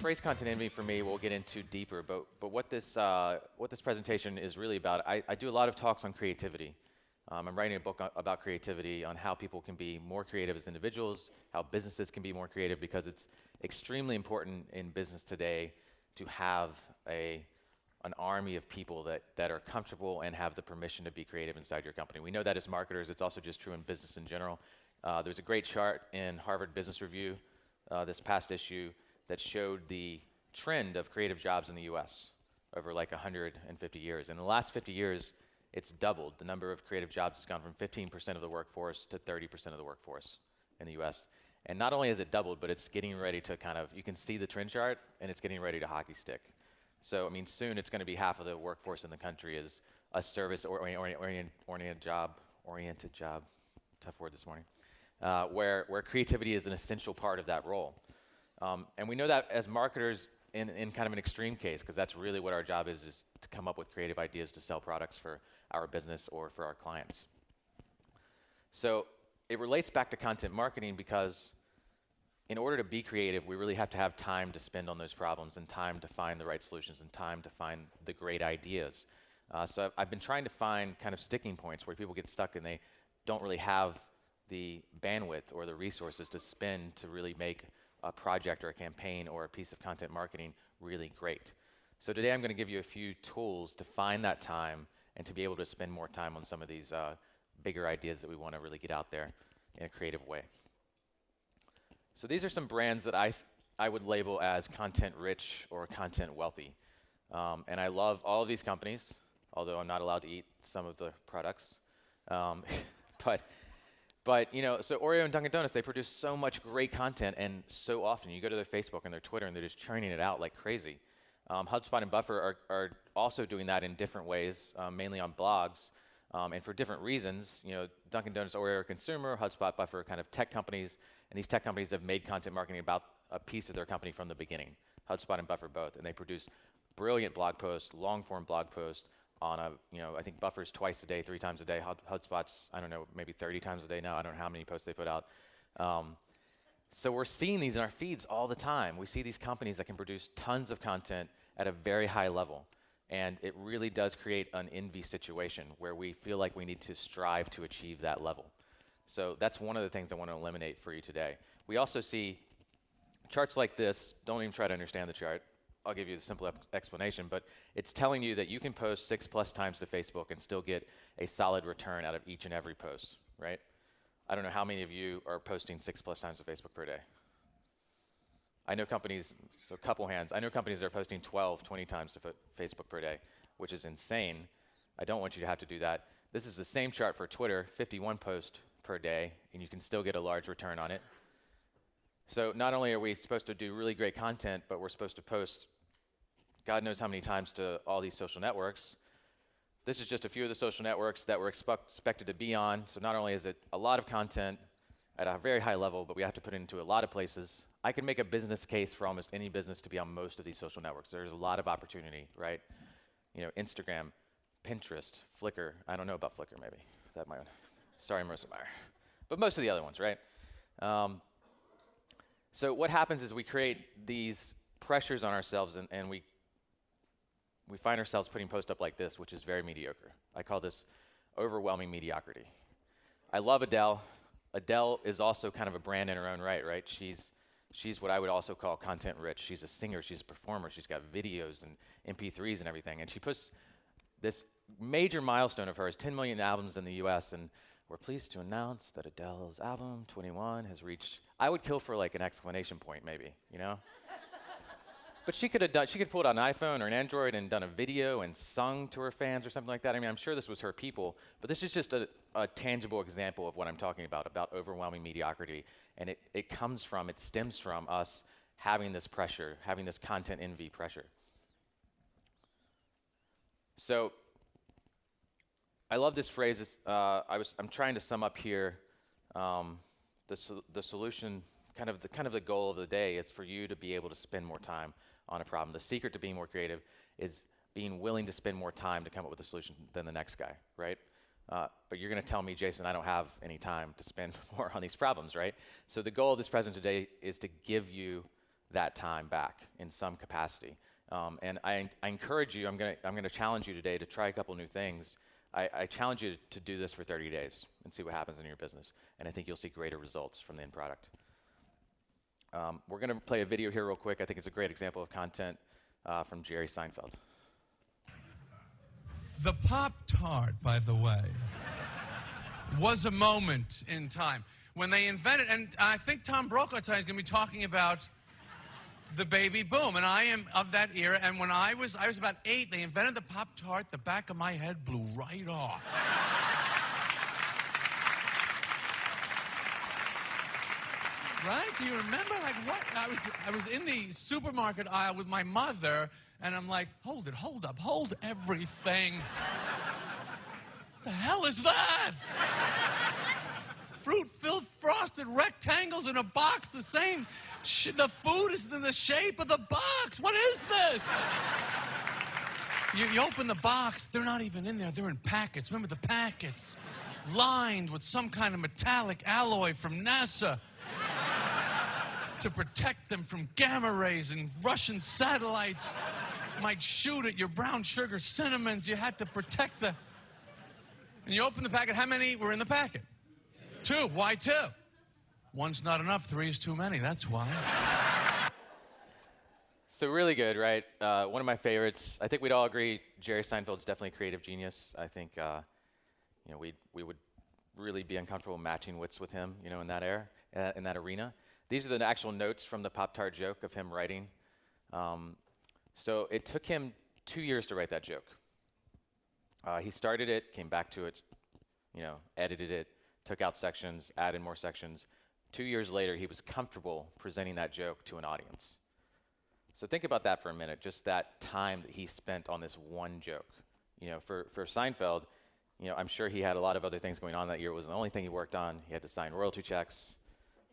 phrase content envy for me we'll get into deeper, but what this presentation is really about, I do a lot of talks on creativity. I'm writing a book about creativity, on how people can be more creative as individuals, how businesses can be more creative, because it's extremely important in business today to have an army of people that are comfortable and have the permission to be creative inside your company. We know that as marketers. It's also just true in business in general. There's a great chart in Harvard Business Review this past issue that showed the trend of creative jobs in the US over like 150 years. In the last 50 years, it's doubled. The number of creative jobs has gone from 15% of the workforce to 30% of the workforce in the US. And not only has it doubled, but it's getting ready to you can see the trend chart, and it's getting ready to hockey stick. So, I mean, soon it's going to be half of the workforce in the country is a service-oriented job, tough word this morning, where creativity is an essential part of that role. And we know that as marketers in kind of an extreme case, because that's really what our job is to come up with creative ideas to sell products for our business or for our clients. So it relates back to content marketing, because in order to be creative, we really have to have time to spend on those problems, and time to find the right solutions, and time to find the great ideas. So I've been trying to find kind of sticking points where people get stuck and they don't really have the bandwidth or the resources to spend to really make a project or a campaign or a piece of content marketing really great. So today I'm going to give you a few tools to find that time and to be able to spend more time on some of these bigger ideas that we want to really get out there in a creative way. So these are some brands that I would label as content rich or content wealthy. And I love all of these companies, although I'm not allowed to eat some of the products. But you know, so Oreo and Dunkin' Donuts, they produce so much great content, and so often. You go to their Facebook and their Twitter, and they're just churning it out like crazy. HubSpot and Buffer are also doing that in different ways, mainly on blogs, and for different reasons. You know, Dunkin' Donuts, Oreo are consumer, HubSpot, Buffer are kind of tech companies, and these tech companies have made content marketing about a piece of their company from the beginning. HubSpot and Buffer both, and they produce brilliant blog posts, long-form blog posts on I think Buffer's twice a day, 3 times a day. HubSpot's, I don't know, maybe 30 times a day now. I don't know how many posts they put out. So we're seeing these in our feeds all the time. We see these companies that can produce tons of content at a very high level. And it really does create an envy situation where we feel like we need to strive to achieve that level. So that's one of the things I want to eliminate for you today. We also see charts like this. Don't even try to understand the chart. I'll give you the simple explanation, but it's telling you that you can post 6+ times to Facebook and still get a solid return out of each and every post, right? I don't know how many of you are posting 6+ times to Facebook per day. I know companies, so a couple hands, I know companies that are posting 12, 20 times to Facebook per day, which is insane. I don't want you to have to do that. This is the same chart for Twitter, 51 posts per day, and you can still get a large return on it. So not only are we supposed to do really great content, but we're supposed to post God knows how many times to all these social networks. This is just a few of the social networks that we're expected to be on. So not only is it a lot of content at a very high level, but we have to put it into a lot of places. I can make a business case for almost any business to be on most of these social networks. There's a lot of opportunity, right? You know, Instagram, Pinterest, Flickr. I don't know about Flickr, maybe. That might. Sorry, Marissa Meyer. But most of the other ones, right? So what happens is we create these pressures on ourselves, and we find ourselves putting posts up like this, which is very mediocre. I call this overwhelming mediocrity. I love Adele. Adele is also kind of a brand in her own right? She's what I would also call content rich. She's a singer, she's a performer, she's got videos and MP3s and everything. And she puts this major milestone of hers, 10 million albums in the US, and we're pleased to announce that Adele's album, 21, has reached, I would kill for like an exclamation point maybe, you know? But she could pull out an iPhone or an Android and done a video and sung to her fans or something like that. I mean, I'm sure this was her people, but this is just a tangible example of what I'm talking about overwhelming mediocrity. And it stems from us having this pressure, having this content envy pressure. So I love this phrase. I'm trying to sum up here the solution, kind of the goal of the day is for you to be able to spend more time on a problem. The secret to being more creative is being willing to spend more time to come up with a solution than the next guy, right? But you're going to tell me, Jason, I don't have any time to spend more on these problems, right? So the goal of this presentation today is to give you that time back in some capacity. And I encourage you, I'm gonna challenge you today to try a couple new things. I challenge you to do this for 30 days and see what happens in your business. And I think you'll see greater results from the end product. We're gonna play a video here real quick. I think it's a great example of content from Jerry Seinfeld. The Pop-Tart, by the way, was a moment in time when they invented, and I think Tom Brokaw tonight is going to be talking about the baby boom, and I am of that era, and when I was about 8, they invented the Pop-Tart, the back of my head blew right off. Right? Do you remember? Like, what? I was in the supermarket aisle with my mother, and I'm like, hold it, hold up, hold everything. The hell is that? Fruit-filled frosted rectangles in a box, the same. The food is in the shape of the box. What is this? You open the box, they're not even in there. They're in packets. Remember the packets? Lined with some kind of metallic alloy from NASA to protect them from gamma rays and Russian satellites might shoot at your brown sugar cinnamons. You had to protect the... And you open the packet. How many were in the packet? 2. Why 2? 1's not enough. 3 is too many. That's why. So really good, right? One of my favorites. I think we'd all agree Jerry Seinfeld's definitely a creative genius. I think we would really be uncomfortable matching wits with him, in that era, in that arena. These are the actual notes from the Pop-Tart joke of him writing. So it took him 2 years to write that joke. He started it, came back to it, edited it, took out sections, added more sections. 2 years later, he was comfortable presenting that joke to an audience. So think about that for a minute, just that time that he spent on this one joke. For Seinfeld, I'm sure he had a lot of other things going on that year. It wasn't the only thing he worked on. He had to sign royalty checks.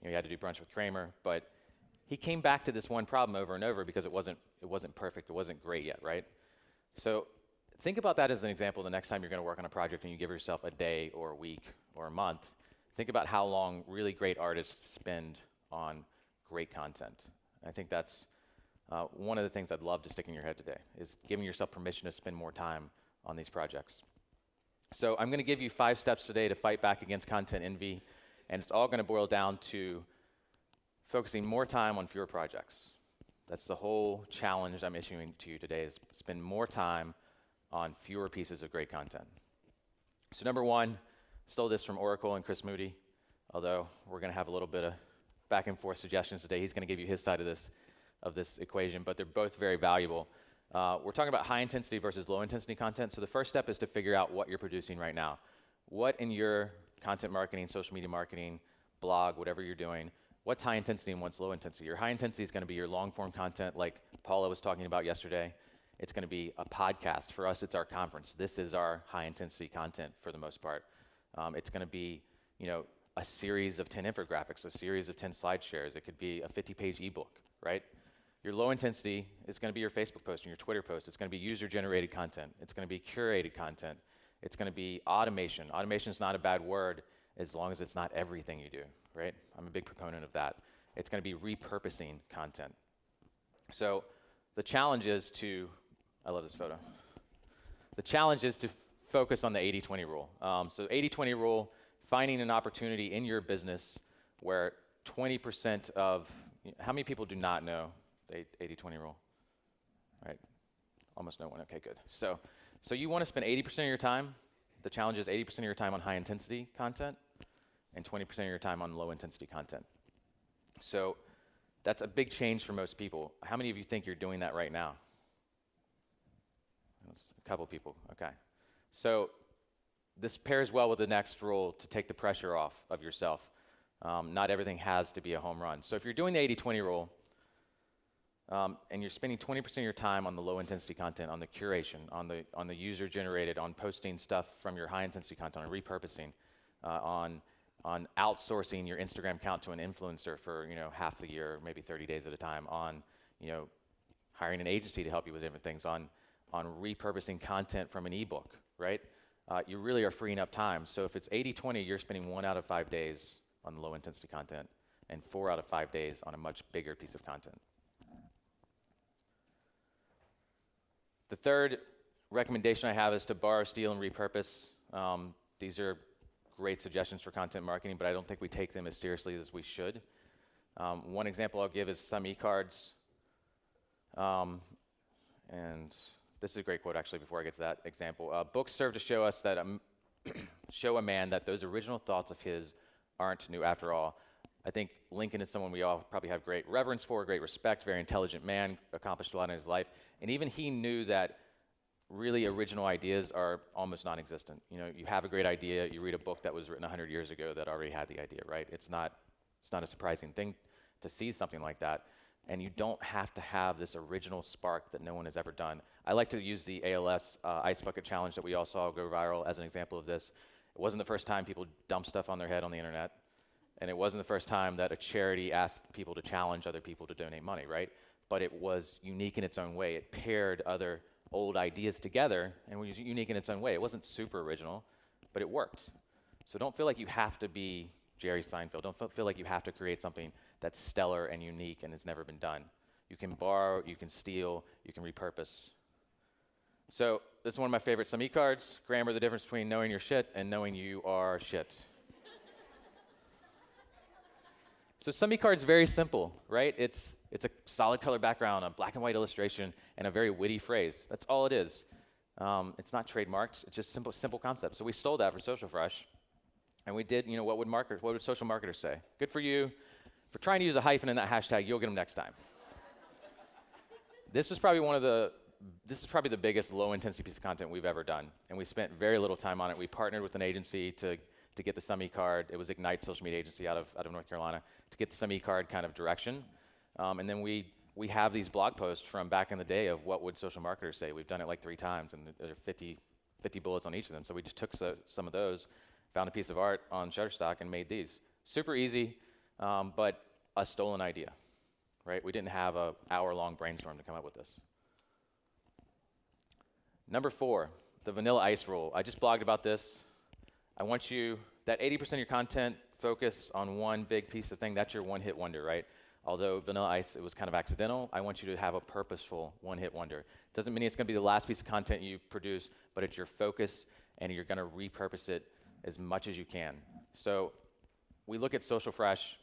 He had to do Brunch with Kramer. But he came back to this one problem over and over because it wasn't perfect. It wasn't great yet, right? So think about that as an example the next time you're going to work on a project and you give yourself a day or a week or a month. Think about how long really great artists spend on great content. I think that's one of the things I'd love to stick in your head today, is giving yourself permission to spend more time on these projects. So I'm going to give you 5 steps today to fight back against content envy, and it's all going to boil down to focusing more time on fewer projects. That's the whole challenge I'm issuing to you today, is spend more time on fewer pieces of great content. So number 1, stole this from Oracle and Chris Moody, although we're going to have a little bit of back and forth suggestions today. He's going to give you his side of this equation, but they're both very valuable. We're talking about high intensity versus low intensity content. So the first step is to figure out what you're producing right now. What in your content marketing, social media marketing, blog, whatever you're doing, what's high intensity and what's low intensity? Your high intensity is going to be your long form content like Paula was talking about yesterday. It's going to be a podcast. For us, it's our conference. This is our high intensity content for the most part. It's going to be, a series of 10 infographics, a series of 10 slide shares. It could be a 50-page ebook, right? Your low intensity is going to be your Facebook post and your Twitter post. It's going to be user-generated content. It's going to be curated content. It's going to be automation. Automation is not a bad word as long as it's not everything you do, right? I'm a big proponent of that. It's going to be repurposing content. So the challenge is to, I love this photo. The challenge is to focus on the 80-20 rule. So 80-20 rule, finding an opportunity in your business where 20% of, how many people do not know the 80-20 rule? Right? Almost no one. Okay, good. So you want to spend 80% of your time. The challenge is 80% of your time on high intensity content and 20% of your time on low intensity content. So that's a big change for most people. How many of you think you're doing that right now? A couple people. Okay. So this pairs well with the next rule to take the pressure off of yourself. Not everything has to be a home run. So if you're doing the 80-20 rule, and you're spending 20% of your time on the low intensity content, on the curation, on the user generated, on posting stuff from your high intensity content, on repurposing, on outsourcing your Instagram account to an influencer for half the year, maybe 30 days at a time, on hiring an agency to help you with different things, on repurposing content from an ebook, right? You really are freeing up time. So if it's 80-20, you're spending 1 out of 5 days on the low intensity content and 4 out of 5 days on a much bigger piece of content. The third recommendation I have is to borrow, steal, and repurpose. These are great suggestions for content marketing, but I don't think we take them as seriously as we should. One example I'll give is some e-cards. And this is a great quote, actually, before I get to that example. Books serve to show us that, show a man that those original thoughts of his aren't new after all. I think Lincoln is someone we all probably have great reverence for, great respect, very intelligent man, accomplished a lot in his life. And even he knew that really original ideas are almost non-existent. You know, you have a great idea, you read a book that was written 100 years ago that already had the idea, right? It's not a surprising thing to see something like that. And you don't have to have this original spark that no one has ever done. I like to use the ALS Ice Bucket Challenge that we all saw go viral as an example of this. It wasn't the first time people dumped stuff on their head on the internet. And it wasn't the first time that a charity asked people to challenge other people to donate money, right? But it was unique in its own way. It paired other old ideas together and was unique in its own way. It wasn't super original, but it worked. So don't feel like you have to be Jerry Seinfeld. Don't feel like you have to create something that's stellar and unique and has never been done. You can borrow, you can steal, you can repurpose. So this is one of my favorite some e-cards. Grammar, the difference between knowing your shit and knowing you are shit. So some e-card's very simple, right? It's a solid color background, a black and white illustration, and a very witty phrase. That's all it is. It's not trademarked. It's just simple concept. So we stole that for Social Fresh, and we did. You know, what would social marketers say? Good for you for trying to use a hyphen in that hashtag. You'll get them next time. This is probably the biggest low-intensity piece of content we've ever done, and we spent very little time on it. We partnered with an agency to get the some e-card. It was Ignite, social media agency out of North Carolina, to get the some e-card kind of direction. And then we have these blog posts from back in the day of what would social marketers say. We've done it like 3 times, and there are 50 bullets on each of them. So we just took some of those, found a piece of art on Shutterstock, and made these. Super easy, but a stolen idea, right? We didn't have an hour-long brainstorm to come up with this. Number 4, the vanilla ice rule. I just blogged about this. I want you, that 80% of your content focus on one big piece of thing. That's your one-hit wonder, right? Although Vanilla Ice, it was kind of accidental, I want you to have a purposeful one-hit wonder. Doesn't mean it's going to be the last piece of content you produce, but it's your focus, and you're going to repurpose it as much as you can. So we look at Social Fresh.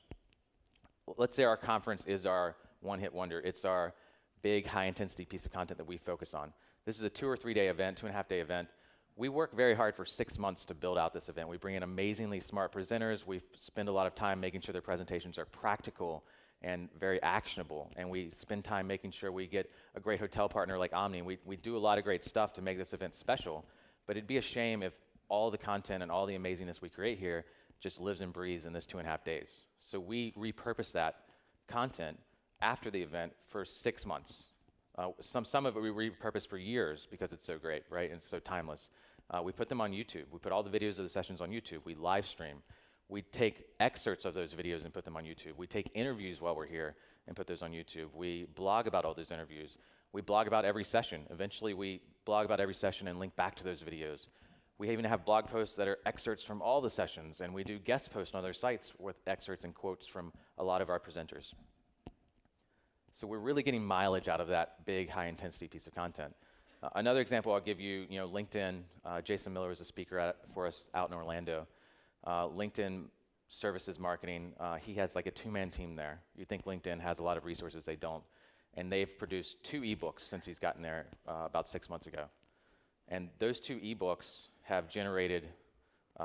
Let's say our conference is our one-hit wonder. It's our big, high-intensity piece of content that we focus on. This is a 2 or 3 day event, 2.5-day event. We work very hard for 6 months to build out this event. We bring in amazingly smart presenters. We spend a lot of time making sure their presentations are practical and very actionable. And we spend time making sure we get a great hotel partner like Omni. We do a lot of great stuff to make this event special. But it'd be a shame if all the content and all the amazingness we create here just lives and breathes in this 2.5 days. So we repurpose that content after the event for 6 months. Some of it we repurpose for years because it's so great, right? And it's so timeless. We put them on YouTube. We put all the videos of the sessions on YouTube. We live stream. We take excerpts of those videos and put them on YouTube. We take interviews while we're here and put those on YouTube. We blog about all those interviews. We blog about every session. Eventually, we blog about every session and link back to those videos. We even have blog posts that are excerpts from all the sessions, and we do guest posts on other sites with excerpts and quotes from a lot of our presenters. So we're really getting mileage out of that big, high-intensity piece of content. Another example I'll give you, LinkedIn. Jason Miller was a speaker for us out in Orlando. LinkedIn services marketing, he has like a 2-man team there. You'd think LinkedIn has a lot of resources, they don't. And they've produced 2 ebooks since he's gotten there about 6 months ago. And those 2 ebooks have generated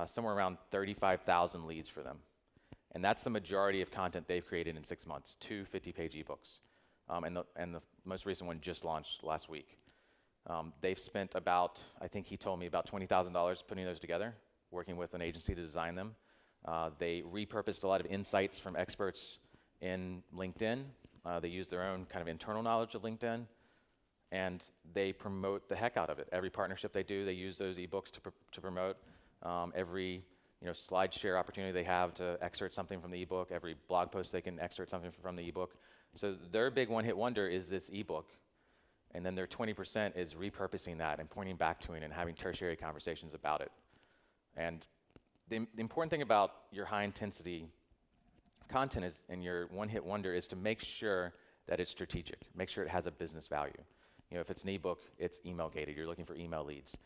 somewhere around 35,000 leads for them. And that's the majority of content they've created in 6 months, 2 50-page ebooks. And the most recent one just launched last week. They've spent about, I think he told me, about $20,000 putting those together, working with an agency to design them. They repurposed a lot of insights from experts in LinkedIn. They use their own kind of internal knowledge of LinkedIn, and they promote the heck out of it. Every partnership they do, they use those ebooks to promote. Every slide share opportunity they have to excerpt something from the ebook, every blog post they can excerpt something from the ebook. So their big one-hit wonder is this ebook. And then their 20% is repurposing that and pointing back to it and having tertiary conversations about it. And the important thing about your high-intensity content and your one-hit wonder is to make sure that it's strategic. Make sure it has a business value. If it's an ebook, it's email gated. You're looking for email leads.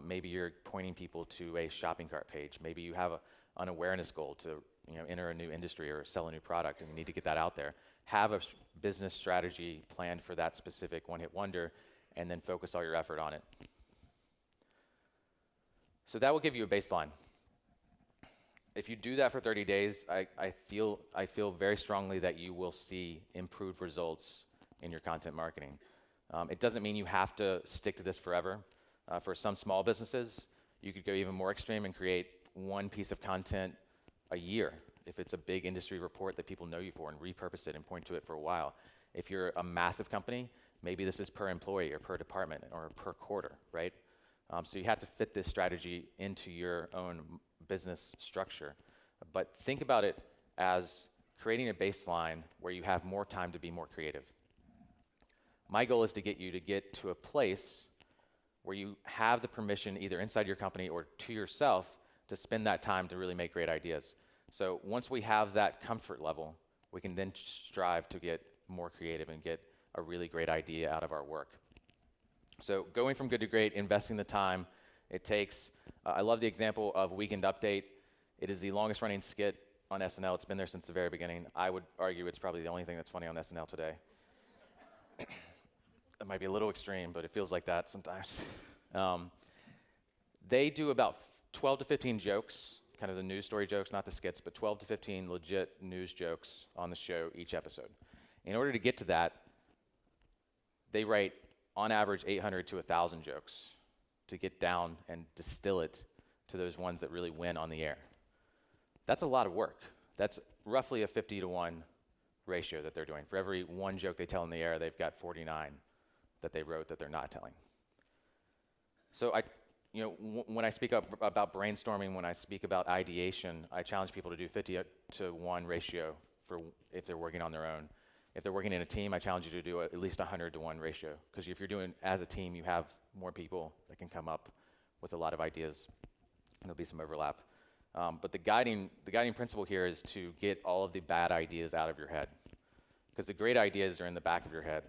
Maybe you're pointing people to a shopping cart page. Maybe you have an awareness goal to enter a new industry or sell a new product, and you need to get that out there. Have a business strategy planned for that specific one-hit wonder, and then focus all your effort on it. So that will give you a baseline. If you do that for 30 days, I feel very strongly that you will see improved results in your content marketing. It doesn't mean you have to stick to this forever. For some small businesses, you could go even more extreme and create one piece of content a year if it's a big industry report that people know you for, and repurpose it and point to it for a while. If you're a massive company, maybe this is per employee or per department or per quarter, right? So you have to fit this strategy into your own business structure. But think about it as creating a baseline where you have more time to be more creative. My goal is to get you to get to a place where you have the permission, either inside your company or to yourself, to spend that time to really make great ideas. So once we have that comfort level, we can then strive to get more creative and get a really great idea out of our work. So going from good to great, investing the time it takes. I love the example of Weekend Update. It is the longest running skit on SNL. It's been there since the very beginning. I would argue it's probably the only thing that's funny on SNL today. It might be a little extreme, but it feels like that sometimes. They do about 12 to 15 jokes, kind of the news story jokes, not the skits, but 12 to 15 legit news jokes on the show each episode. In order to get to that, they write, on average, 800 to 1,000 jokes to get down and distill it to those ones that really win on the air. That's a lot of work. That's roughly a 50-to-1 ratio that they're doing. For every one joke they tell in the air, they've got 49 that they wrote that they're not telling. So when I speak about brainstorming, when I speak about ideation, I challenge people to do 50-to-1 ratio for if they're working on their own. If they're working in a team, I challenge you to do at least 100-to-1 ratio, because if you're doing as a team, you have more people that can come up with a lot of ideas, and there'll be some overlap. But the guiding principle here is to get all of the bad ideas out of your head, because the great ideas are in the back of your head.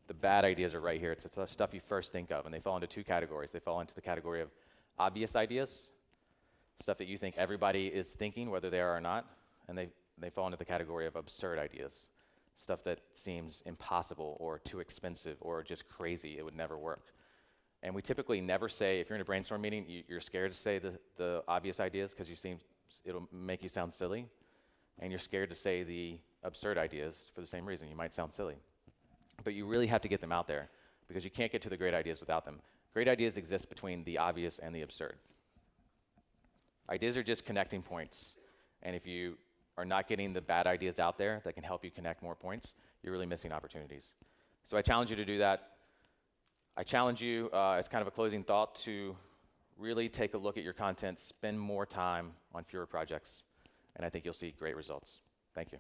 The bad ideas are right here. It's the stuff you first think of, and they fall into two categories. They fall into the category of obvious ideas, stuff that you think everybody is thinking, whether they are or not, and they fall into the category of absurd ideas, stuff that seems impossible or too expensive or just crazy. It would never work. And we typically never say, if you're in a brainstorm meeting, you're scared to say the obvious ideas because it'll make you sound silly, and you're scared to say the absurd ideas for the same reason. You might sound silly. But you really have to get them out there, because you can't get to the great ideas without them. Great ideas exist between the obvious and the absurd. Ideas are just connecting points, and if you are not getting the bad ideas out there that can help you connect more points, you're really missing opportunities. So I challenge you to do that. I challenge you, as kind of a closing thought, to really take a look at your content, spend more time on fewer projects, and I think you'll see great results. Thank you.